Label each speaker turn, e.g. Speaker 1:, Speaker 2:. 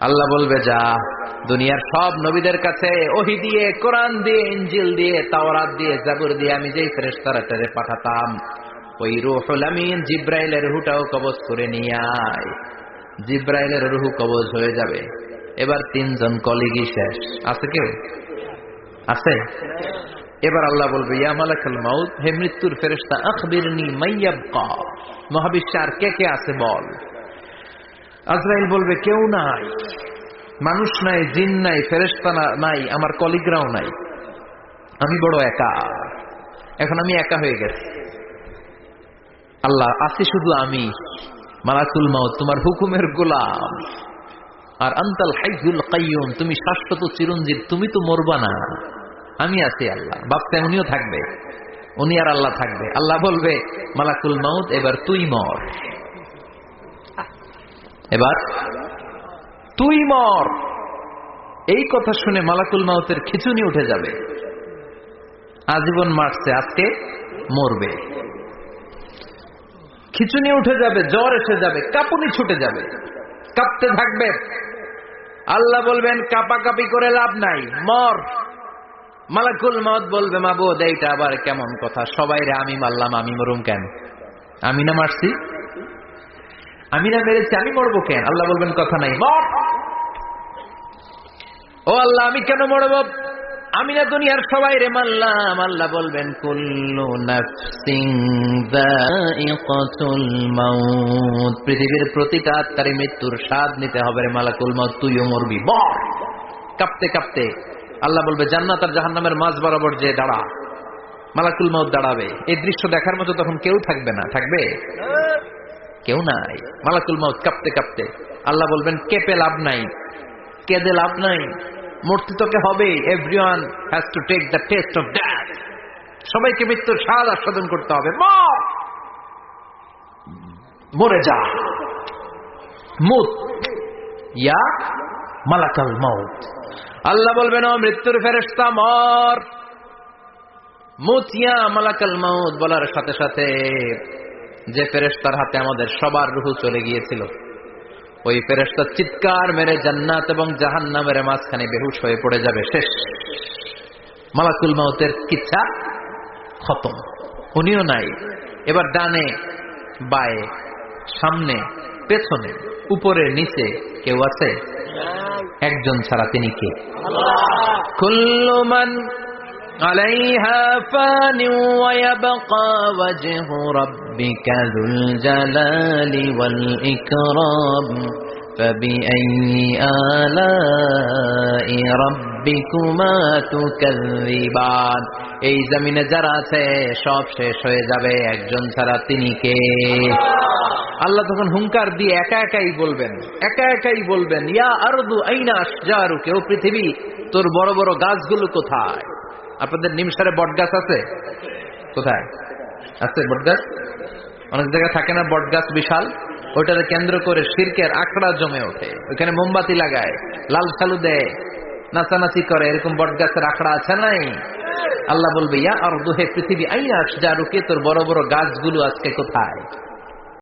Speaker 1: আল্লাহ বলবে যা দুনিয়ার সব নবীদের কাছে ওহী দিয়ে, কোরআন দিয়ে, ইনজিল দিয়ে, তাওরাত দিয়ে, জাবুর দিয়ে আমি যেই ফেরেশতারে পাঠাতাম, ওই রূহুল আমিন জিব্রাইলের রূহটাও কবজ করে নিয়ে আয়। জিব্রাইলের রূহ কবজ হয়ে যাবে। এবার তিনজন কলিগই শেষ। আছে কেউ? আছে? এবার আল্লাহ বলবে ইয়া মালাকুল মাউত, হে মৃত্যুর ফেরেশতা, আখবিরনি মাইয়াবকা, মহাবিশ্বে আর কে কে আছে বল। আজরাইল বলবে কেউ নাই, মানুষ নাই, জিন নাই, ফেরেশতা নাই, আমার কলিগরাও নাই, আমি বড় একা। এখন আমি একা হয়ে গেছি। আল্লাহ, আছি শুধু আমি, মালাকুল মাউত তোমার হুকুমের গোলাম, আর আনতাল হাইয়ুল কাইয়ুম, তুমি শাশ্বত চিরঞ্জীব, তুমি তো মরবা না, আমি আছি। আল্লাহ ভাবতে উনিও থাকবে, উনি আর আল্লাহ থাকবে। আল্লাহ বলবে মালাকুল মাউত এবার তুই মর, এবার তুই মর। এই কথা শুনে মালাকুল মাউতের খিঁচুনি উঠে যাবে। আজীবন মারছে, আজকে মরবে। খিঁচুনি উঠে যাবে, জ্বর এসে যাবে, কাঁপুনি ছুটে যাবে, কাঁপতে থাকবে। আল্লাহ বলবেন কাঁপাকাঁপি করে লাভ নাই, মর। মালাকুল মাউত বলবে মাবুদ এইটা আবার কেমন কথা, সবাই রে আমি মারলাম, আমি মরুম কেন? আমি না মারছি, আমি না মেরেছি, আমি মরবো কেন? আল্লাহ বলবেন কথা নাই, মর। ও আল্লাহ আমি কেন মরবো? আমি না দুনিয়ার সবাই রে মারলাম। আল্লাহ বলবেন কুল্লু নাফসিন যায়িকাতুল মাউত, পৃথিবীর প্রতিটা আত্মারে মৃত্যুর স্বাদ নিতে হবে রে মালাকুল মাউত, তুইও মরবি, মর। কাঁপতে কাঁপতে আল্লাহ বলবে জান্নাত আর জাহান্নামের মাঝ বরাবর যে দাঁড়া। মালাকুল মাউত দাঁড়াবে। এই দৃশ্য দেখার মতো তখন কেউ থাকবে না, থাকবে কেউ নাই। মালাকুল মাউত কাঁপতে কাঁপতে আল্লাহ বলবেন কেঁপে লাভ নাই, কেঁদে লাভ নাই, মরতে তোকে হবে। Everyone has to take the test of death, সবাইকে মৃত্যুর স্বাদ আস্বাদন করতে হবে। মর, মরে যা, মুত ইয়া মালাকুল মাউত। আল্লাহ বলবেন ও মৃত্যুর ফেরেশতা মর, মুত ইয়া মালাকুল মাউত। বলার সাথে সাথে যে ফেরেশতার হাতে আমাদের সবার রূহ চলে গিয়েছিল, ওই ফেরেশতা চিৎকার মেরে জান্নাত এবং জাহান্নামের মাঝখানে বেহুশ হয়ে পড়ে যাবে, শেষ। মালাকুল মাউতের কিচ্ছা খতম, উনিও নাই। এবার ডানে বায়ে, সামনে পেছনে, উপরে নিচে কেউ আছে? একজন ছাড়া, তিনি কে? কুল্লু মান আলাইহা ফানি ওয়া ইয়াবকা ওয়াজহু রাব্বিকা যুল জালালি ওয়াল ইকরাম ফাবিআইয়ি আলাই রাব্বিকুমা তুকাযযিবান। এই জমিনে যারা আছে সব শেষ হয়ে যাবে, একজন ছাড়া, তিনি কে? আল্লাহ তখন হুঙ্কার দিয়ে একা একাই বলবেন, একা একাই বলবেন ইয়া আরদু আইনা আশজারুকা, ও পৃথিবী তোর বড় বড় গাছগুলো কোথায়? আপনাদের নিমসারে বট গাছ আছে? কোথায় আছে বট গাছ? অনেক জায়গায় থাকে না বট গাছ, বিশাল। ওইটাকে কেন্দ্র করে শিরকের আখড়া জমে ওঠে, ওইখানে মোমবাতি লাগায়, লাল সালু দেয়, নাচানাচি করে, এরকম বট গাছের আখড়া আছে নাই? আল্লাহ বলবে ইয়া আরদু, হে পৃথিবী, আইনা আশজারুকা, তোর বড় বড় গাছগুলো আজকে কোথায়?